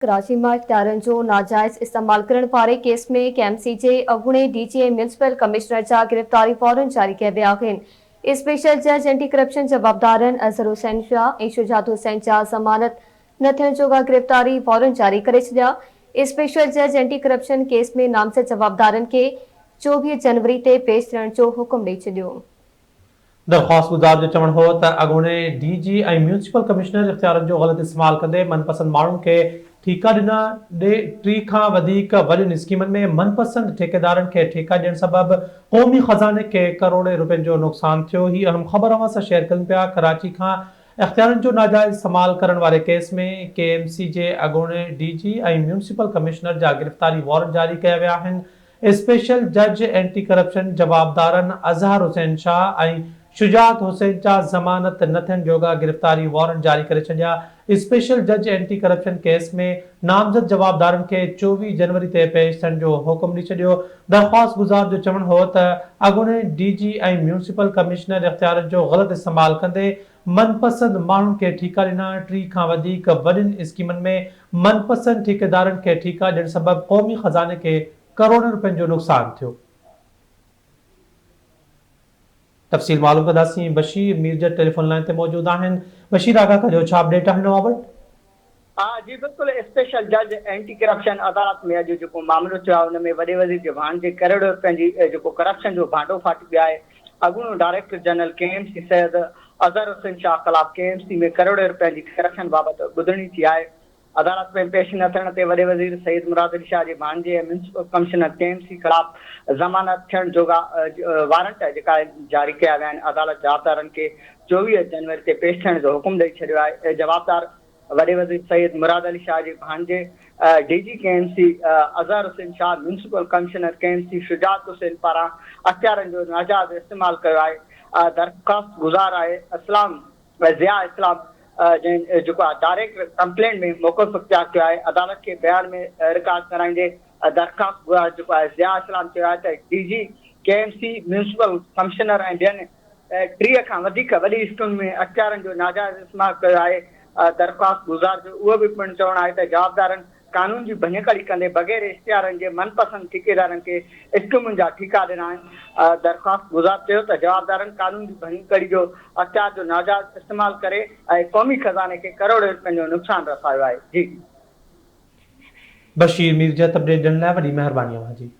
कराची में इख्तियारनि जो नाजायज़ इस्तेमाल करण वारे केस में केएमसी जे अॻूणे डीजी ऐं म्यूनिसिपल कमिश्नर जा गिरफ़्तारी वारंट जारी कया विया आहिनि। स्पेशल जज एंटी करप्शन जवाबदारनि अज़हर हुसैन शाह ऐं शुजात हुसैन जा ज़मानत न थियण जोॻा गिरफ़्तारी वारंट जारी करे छॾिया। स्पेशल जज एंटी करप्शन केस में नामज़द जवाबदारनि खे 24 जनवरी ते पेश थियण जो हुकुम ॾेई छॾियो। दरख़्वास्त गुज़ार जो चवण हो त अॻूणे डीजी ऐं म्यूनिसिपल कमिश्नर इख्तियारनि जो ग़लति इस्तेमाल कंदे मनपसंद माण्हुनि खे ठीका ॾिना। 3 खां वधीक वॾियुनि स्कीमनि में मनपसंद ठेकेदारनि खे ठीका ॾियण सबबि क़ौमी ख़ज़ाने खे करोड़े रुपयनि जो नुक़सान थियो। ही अहम ख़बर अवां सां शेयर कयूं पिया। कराची खां इख्तियारनि जो नाजाइज़ इस्तेमाल करण वारे केस में केएमसी जे अॻूणे डीजी ऐं म्यूनिसिपल कमिश्नर जा गिरफ़्तारी वारंट जारी कया विया आहिनि। स्पेशल जज एंटी करप्शन जवाबदारनि अज़हर हुसैन शाह ऐं शुजात हुसैन जा ज़मानत न थियण जोॻा गिरफ़्तारी वारंट जारी करे छॾिया। स्पेशल जज एंटी करप्शन केस में नामज़द जवाबदारनि खे 24 जनवरी ते पेश थियण जो हुकुम ॾेई छॾियो। दरख़्वास्त गुज़ार जो चवण हो त अॻूणे डीजी ऐं म्यूनिसिपल कमिश्नर इख्तियारनि जो ग़लति इस्तेमाल कंदे मनपसंद माण्हुनि खे ठीका ॾिना। 3 खां वधीक वॾियुनि स्कीमनि में मनपसंद ठेकेदारनि खे ठीका ॾियण सबबि क़ौमी ख़ज़ाने खे करोड़नि रुपयनि जो नुक़सान थियो। तफ़सील मालूम कंदासीं। बशीर मीरजत टेलीफोन लाइन ते मौजूद आहिनि। बशीर आगा कजो छा अपडेट आहे नवां वटि? हाँ जी बिल्कुल। स्पेशल जज एंटी करप्शन अदालत में अॼु जेको मामिलो थियो आहे उन में वॾे वज़ीर जे भाणजे करोड़ रुपयनि जी जेको करप्शन जो भांडो फाटी वियो आहे। अॻूणो director general KMC Syed Azhar Hussain Shah ख़िलाफ़ केएमसी में करोड़ रुपयनि जी करप्शन बाबति ॿुधणी थी आहे। अदालत में पेश न थियण ते वॾे वज़ीर सईद मुराद अली शाह जे भाणजे ऐं म्यूनिसिपल कमिश्नर केएमसी ख़िलाफ़ ज़मानत थियण जोॻा वारंट जेका जारी कया विया आहिनि। अदालत जवाबदारनि खे 24 जनवरी ते पेश थियण जो हुकुम ॾेई छॾियो आहे। जवाबदार वॾे वज़ीर सईद मुराद अली शाह जे भाणजे DG KMC Azhar Hussain Shah, municipal commissioner KMC Shujaat Hussain पारां अख्तियारनि जो नाजाइज़ इस्तेमाल कयो आहे। दरख़्वास्त गुज़ार आहे इस्लाम ज़िया इस्लाम जेको आहे डायरेक्ट कंप्लेंट में मोकल इख्तियार कयो आहे। अदालत खे बयान में रिकॉर्ड कराईंदे दरख़्वास्त गुज़ार जेको आहे ज़िया इस्लाम चयो आहे त डीजी केएमसी म्यूनिसिपल कमिश्नर ऐं ॿियनि 30 खां वधीक वॾी स्कीम में अख्तियारनि जो नाजाइज़ इस्तेमाल कयो आहे। दरख़्वास्त गुज़ार जो उहो बि पिणु चवणु आहे त जवाबदारनि कानून जी भञकड़ी कंदे बग़ैर इश्तिहारनि जे मनपसंद ठेकेदारनि खे स्कीमुनि जा ठीका ॾिना आहिनि। दरख़्वास्त गुज़ार चयो त जवाबदारनि कानून जी भञकड़ी जो अख्तियार जो नाजाइज़ इस्तेमाल करे ऐं क़ौमी ख़ज़ाने खे करोड़ रुपयनि जो नुक़सान रसायो आहे। जी बशीर मीरजत अपडेट ॾियण लाइ वॾी महिरबानी अव्हां जी।